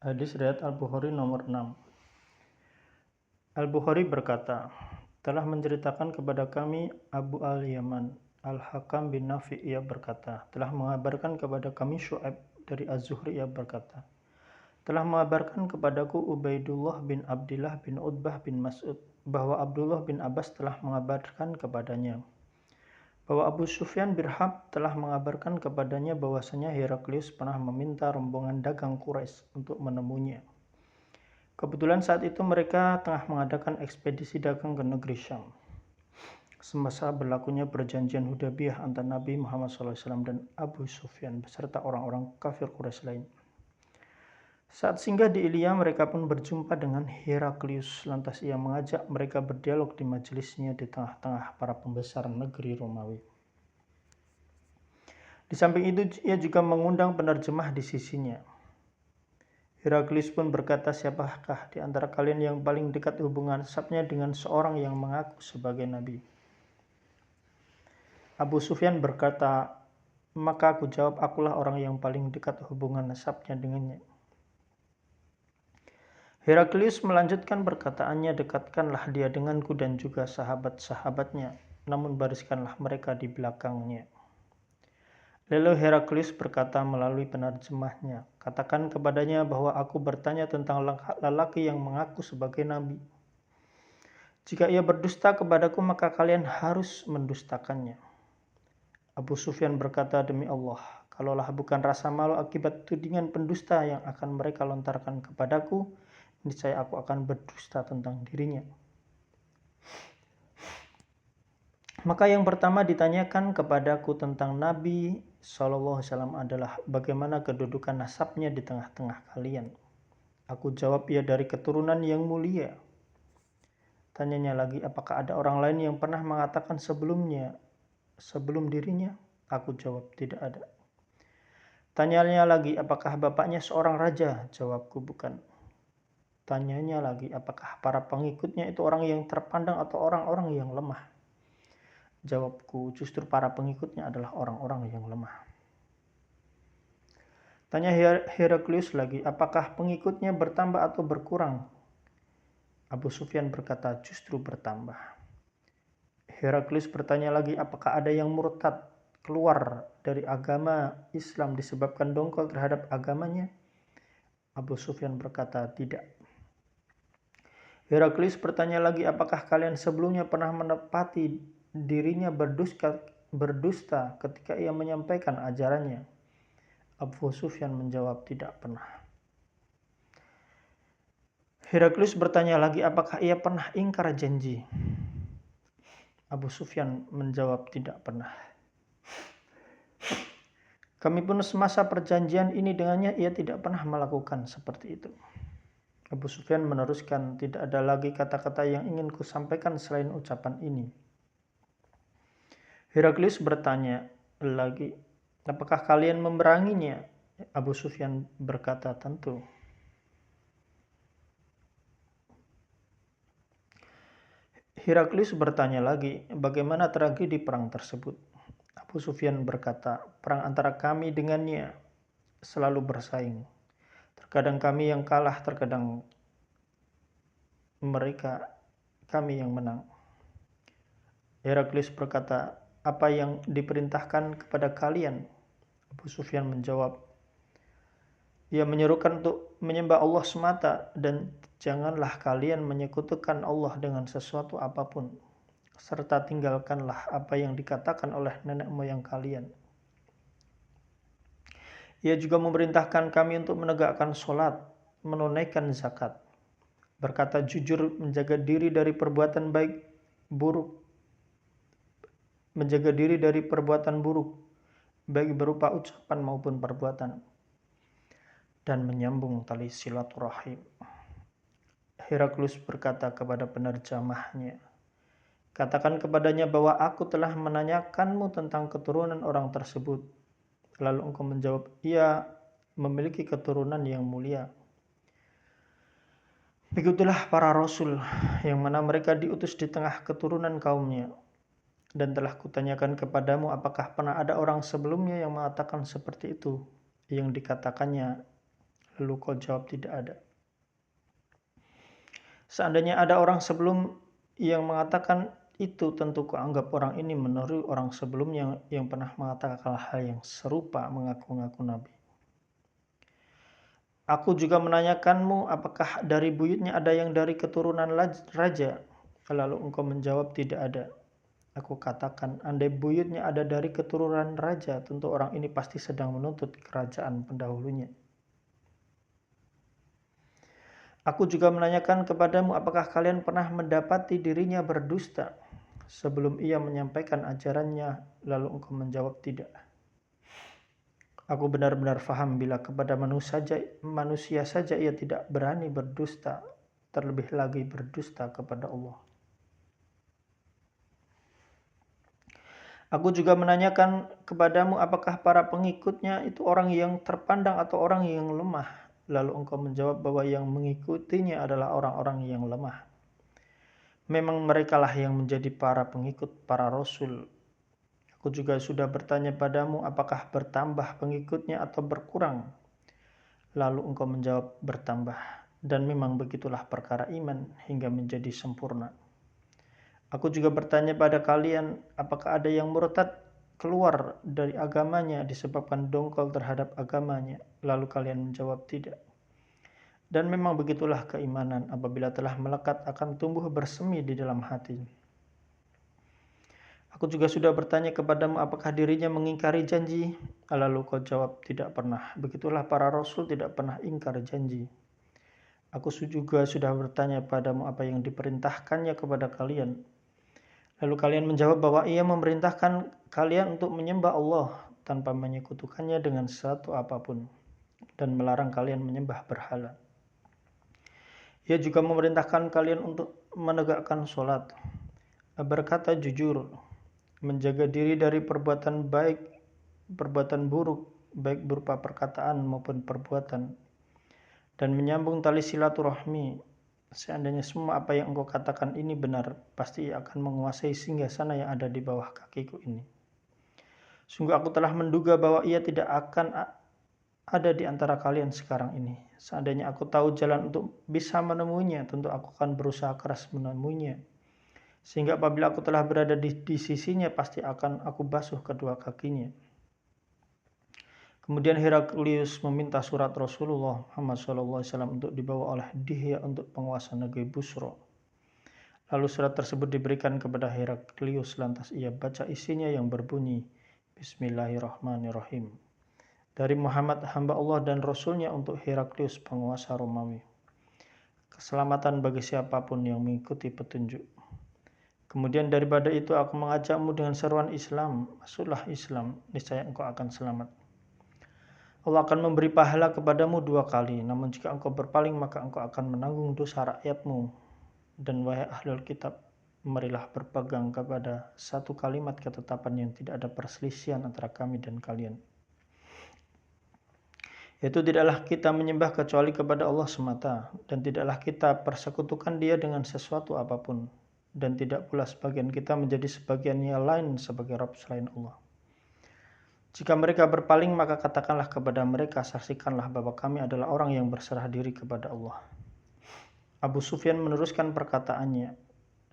Hadis riwayat Al-Bukhari nomor 6. Al-Bukhari berkata, telah menceritakan kepada kami Abu al-Yaman Al-Hakam bin Nafi, ia berkata, telah mengabarkan kepada kami Syu'aib dari Az-Zuhri, ia berkata, telah mengabarkan kepadaku Ubaidullah bin Abdillah bin Utbah bin Mas'ud bahwa Abdullah bin Abbas telah mengabarkan kepadanya bahwa Abu Sufyan bin Harb telah mengabarkan kepadanya bahwasanya Heraklius pernah meminta rombongan dagang Quraisy untuk menemuinya. Kebetulan saat itu mereka tengah mengadakan ekspedisi dagang ke negeri Syam. Semasa berlakunya perjanjian Hudaybiyah antara Nabi Muhammad SAW dan Abu Sufyan beserta orang-orang kafir Quraisy lain. Saat singgah di Ilya, mereka pun berjumpa dengan Heraklius. Lantas ia mengajak mereka berdialog di majelisnya di tengah-tengah para pembesar negeri Romawi. Di samping itu, ia juga mengundang penerjemah di sisinya. Heraklius pun berkata, siapakah di antara kalian yang paling dekat hubungan nasabnya dengan seorang yang mengaku sebagai nabi? Abu Sufyan berkata, maka aku jawab, akulah orang yang paling dekat hubungan nasabnya dengannya. Heraklius melanjutkan perkataannya, dekatkanlah dia denganku dan juga sahabat-sahabatnya, namun bariskanlah mereka di belakangnya. Lalu Heraklius berkata melalui penerjemahnya, katakan kepadanya bahwa aku bertanya tentang lelaki yang mengaku sebagai nabi. Jika ia berdusta kepadaku, maka kalian harus mendustakannya. Abu Sufyan berkata, demi Allah, kalaulah bukan rasa malu akibat tudingan pendusta yang akan mereka lontarkan kepadaku, niscaya aku akan berdusta tentang dirinya. Maka yang pertama ditanyakan kepadaku tentang Nabi SAW adalah bagaimana kedudukan nasabnya di tengah-tengah kalian. Aku jawab, ia dari keturunan yang mulia. Tanyanya lagi, apakah ada orang lain yang pernah mengatakan sebelum dirinya? Aku jawab, tidak ada. Tanyanya lagi, apakah bapaknya seorang raja? Jawabku, bukan. Tanyanya lagi, apakah para pengikutnya itu orang yang terpandang atau orang-orang yang lemah? Jawabku, justru para pengikutnya adalah orang-orang yang lemah. Tanya Heraklius lagi, apakah pengikutnya bertambah atau berkurang? Abu Sufyan berkata, justru bertambah. Heraklius bertanya lagi, apakah ada yang murtad keluar dari agama Islam disebabkan dongkol terhadap agamanya? Abu Sufyan berkata, tidak. Heraklius bertanya lagi, apakah kalian sebelumnya pernah menepati dirinya berdusta ketika ia menyampaikan ajarannya? Abu Sufyan menjawab, tidak pernah. Heraklius bertanya lagi, apakah ia pernah ingkar janji? Abu Sufyan menjawab, tidak pernah. Kami pun semasa perjanjian ini dengannya, ia tidak pernah melakukan seperti itu. Abu Sufyan meneruskan, tidak ada lagi kata-kata yang ingin kusampaikan selain ucapan ini. Heraklius bertanya lagi, apakah kalian memeranginya? Abu Sufyan berkata, tentu. Heraklius bertanya lagi, bagaimana tragedi perang tersebut? Abu Sufyan berkata, perang antara kami dengannya selalu bersaing. Terkadang kami yang kalah, terkadang kami yang menang. Heraklius berkata, apa yang diperintahkan kepada kalian? Abu Sufyan menjawab, ia menyerukan untuk menyembah Allah semata dan janganlah kalian menyekutukan Allah dengan sesuatu apapun, serta tinggalkanlah apa yang dikatakan oleh nenek moyang kalian. Ia juga memerintahkan kami untuk menegakkan sholat, menunaikan zakat, berkata jujur, menjaga diri dari perbuatan buruk, baik berupa ucapan maupun perbuatan, dan menyambung tali silaturahim. Heraklius berkata kepada penerjemahnya, katakan kepadanya bahwa aku telah menanyakanmu tentang keturunan orang tersebut. Lalu engkau menjawab, ia memiliki keturunan yang mulia. Begitulah para rasul, yang mana mereka diutus di tengah keturunan kaumnya. Dan telah kutanyakan kepadamu, apakah pernah ada orang sebelumnya yang mengatakan seperti itu, yang dikatakannya. Lalu kau jawab, tidak ada. Seandainya ada orang sebelum yang mengatakan itu, tentu kau anggap orang ini meniru orang sebelumnya yang pernah mengatakan hal yang serupa, mengaku-ngaku nabi. Aku juga menanyakanmu, apakah dari buyutnya ada yang dari keturunan raja? Lalu engkau menjawab, tidak ada. Aku katakan, andai buyutnya ada dari keturunan raja, tentu orang ini pasti sedang menuntut kerajaan pendahulunya. Aku juga menanyakan kepadamu, apakah kalian pernah mendapati dirinya berdusta sebelum ia menyampaikan ajarannya? Lalu engkau menjawab, tidak. Aku benar-benar faham bila kepada manusia saja ia tidak berani berdusta, terlebih lagi berdusta kepada Allah. Aku juga menanyakan kepadamu, apakah para pengikutnya itu orang yang terpandang atau orang yang lemah? Lalu engkau menjawab bahwa yang mengikutinya adalah orang-orang yang lemah. Memang merekalah yang menjadi para pengikut para rasul. Aku juga sudah bertanya padamu, apakah bertambah pengikutnya atau berkurang? Lalu engkau menjawab, bertambah. Dan memang begitulah perkara iman hingga menjadi sempurna. Aku juga bertanya pada kalian, apakah ada yang murtad keluar dari agamanya disebabkan dongkol terhadap agamanya? Lalu kalian menjawab, tidak. Dan memang begitulah keimanan, apabila telah melekat akan tumbuh bersemi di dalam hati. Aku juga sudah bertanya kepadamu, apakah dirinya mengingkari janji? Lalu kau jawab, tidak pernah. Begitulah para rasul tidak pernah ingkar janji. Aku juga sudah bertanya padamu apa yang diperintahkannya kepada kalian. Lalu kalian menjawab bahwa ia memerintahkan kalian untuk menyembah Allah tanpa menyekutukannya dengan sesuatu apapun, dan melarang kalian menyembah berhala. Ia juga memerintahkan kalian untuk menegakkan sholat, berkata jujur, menjaga diri dari perbuatan baik, perbuatan buruk, baik berupa perkataan maupun perbuatan, dan menyambung tali silaturahmi. Seandainya semua apa yang engkau katakan ini benar, pasti ia akan menguasai singgasana yang ada di bawah kakiku ini. Sungguh aku telah menduga bahwa ia tidak akan ada di antara kalian sekarang ini. Seandainya aku tahu jalan untuk bisa menemuinya, tentu aku akan berusaha keras menemuinya. Sehingga apabila aku telah berada di sisinya, pasti akan aku basuh kedua kakinya. Kemudian Heraklius meminta surat Rasulullah Muhammad SAW untuk dibawa oleh Dihya untuk penguasa negeri Busra. Lalu surat tersebut diberikan kepada Heraklius, lantas ia baca isinya yang berbunyi, Bismillahirrahmanirrahim. Dari Muhammad hamba Allah dan Rasulnya untuk Heraklius penguasa Romawi. Keselamatan bagi siapapun yang mengikuti petunjuk. Kemudian daripada itu aku mengajakmu dengan seruan Islam, masuklah Islam, niscaya engkau akan selamat. Allah akan memberi pahala kepadamu 2 kali, namun jika engkau berpaling maka engkau akan menanggung dosa rakyatmu. Dan wahai ahlul kitab, marilah berpegang kepada satu kalimat ketetapan yang tidak ada perselisihan antara kami dan kalian. Yaitu tidaklah kita menyembah kecuali kepada Allah semata, dan tidaklah kita persekutukan Dia dengan sesuatu apapun, dan tidak pula sebagian kita menjadi sebagian yang lain sebagai Rabb selain Allah. Jika mereka berpaling, maka katakanlah kepada mereka, saksikanlah bahwa kami adalah orang yang berserah diri kepada Allah. Abu Sufyan meneruskan perkataannya.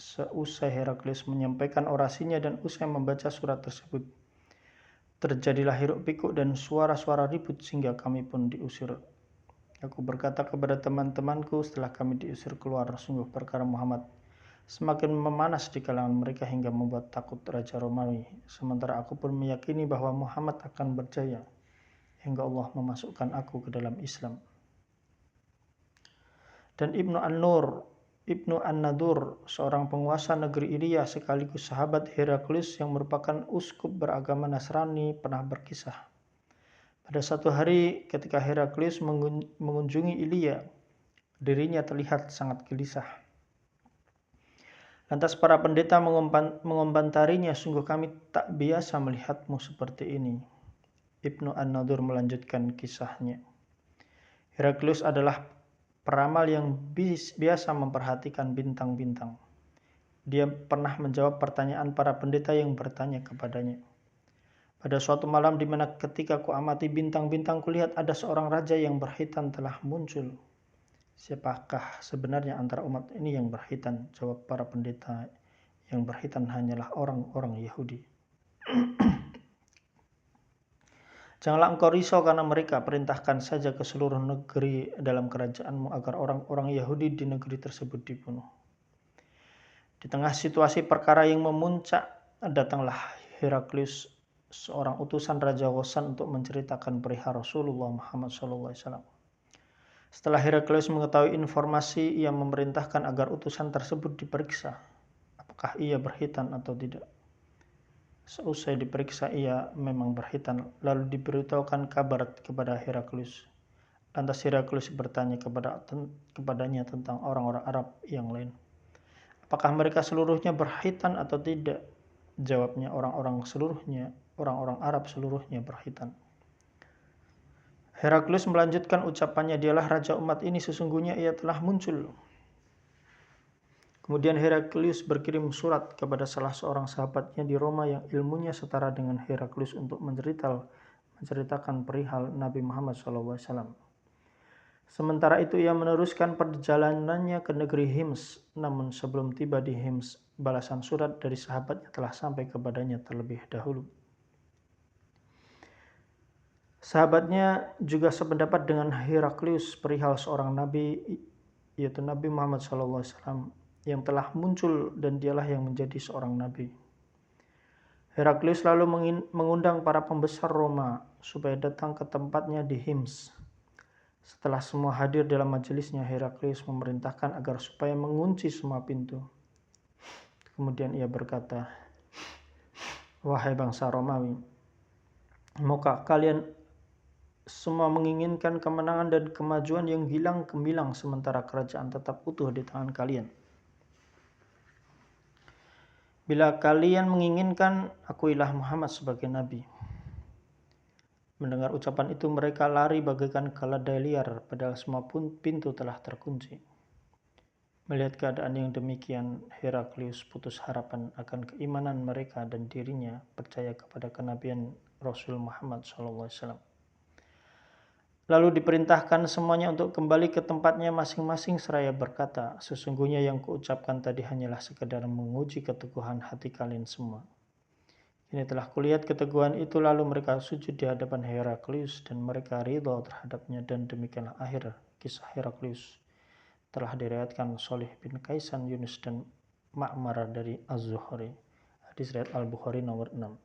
Seusai Heraklius menyampaikan orasinya dan usai membaca surat tersebut, terjadilah hiruk-pikuk dan suara-suara ribut sehingga kami pun diusir. Aku berkata kepada teman-temanku setelah kami diusir keluar, sungguh perkara Muhammad semakin memanas di kalangan mereka hingga membuat takut Raja Romawi. Sementara aku pun meyakini bahwa Muhammad akan berjaya hingga Allah memasukkan aku ke dalam Islam. Dan Ibnu An-Nadur, seorang penguasa negeri Ilya sekaligus sahabat Heraklius yang merupakan uskup beragama Nasrani, pernah berkisah. Pada satu hari ketika Heraklius mengunjungi Ilya, dirinya terlihat sangat gelisah. Lantas para pendeta mengomentarinya, sungguh kami tak biasa melihatmu seperti ini. Ibnu An-Nadur melanjutkan kisahnya. Heraklius adalah peramal yang biasa memperhatikan bintang-bintang. Dia pernah menjawab pertanyaan para pendeta yang bertanya kepadanya. Pada suatu malam di mana ketika ku amati bintang-bintang kulihat ada seorang raja yang berkhitan telah muncul. Siapakah sebenarnya antara umat ini yang berkhitan? Jawab para pendeta, yang berkhitan hanyalah orang-orang Yahudi. Janganlah engkau risau karena mereka, perintahkan saja ke seluruh negeri dalam kerajaanmu agar orang-orang Yahudi di negeri tersebut dibunuh. Di tengah situasi perkara yang memuncak, datanglah Heraklius, seorang utusan Raja Ghosan untuk menceritakan perihal Rasulullah Muhammad SAW. Setelah Heraklius mengetahui informasi, ia memerintahkan agar utusan tersebut diperiksa, apakah ia berkhitan atau tidak. Seusai diperiksa, ia memang berkhitan, lalu diberitahukan kabar kepada Heraklius. Lantas Heraklius bertanya kepadanya tentang orang-orang Arab yang lain. Apakah mereka seluruhnya berkhitan atau tidak? Jawabnya, orang-orang Arab seluruhnya berkhitan. Heraklius melanjutkan ucapannya, dialah raja umat ini, sesungguhnya ia telah muncul. Kemudian Heraklius berkirim surat kepada salah seorang sahabatnya di Roma yang ilmunya setara dengan Heraklius untuk menceritakan perihal Nabi Muhammad SAW. Sementara itu ia meneruskan perjalanannya ke negeri Hims, namun sebelum tiba di Hims, balasan surat dari sahabatnya telah sampai kepadanya terlebih dahulu. Sahabatnya juga sependapat dengan Heraklius perihal seorang nabi, yaitu Nabi Muhammad SAW, yang telah muncul dan dialah yang menjadi seorang nabi. Heraklius lalu mengundang para pembesar Roma supaya datang ke tempatnya di Hims. Setelah semua hadir dalam majelisnya, Heraklius memerintahkan agar supaya mengunci semua pintu. Kemudian ia berkata, "Wahai bangsa Romawi, maukah kalian semua menginginkan kemenangan dan kemajuan yang gilang gemilang sementara kerajaan tetap utuh di tangan kalian? Bila kalian menginginkan, akuilah Muhammad sebagai nabi." Mendengar ucapan itu, mereka lari bagaikan keledai liar, padahal semua pintu telah terkunci. Melihat keadaan yang demikian, Heraklius putus harapan akan keimanan mereka dan dirinya percaya kepada kenabian Rasul Muhammad SAW. Lalu diperintahkan semuanya untuk kembali ke tempatnya masing-masing seraya berkata, "Sesungguhnya yang kuucapkan tadi hanyalah sekedar menguji keteguhan hati kalian semua. Kini telah kulihat keteguhan itu." Lalu mereka sujud di hadapan Heraklius dan mereka ridha terhadapnya, dan demikianlah akhir kisah Heraklius. Telah diriwayatkan Shalih bin Kaisan, Yunus dan Ma'mar dari Az-Zuhri. Hadis riwayat Al-Bukhari nomor 6.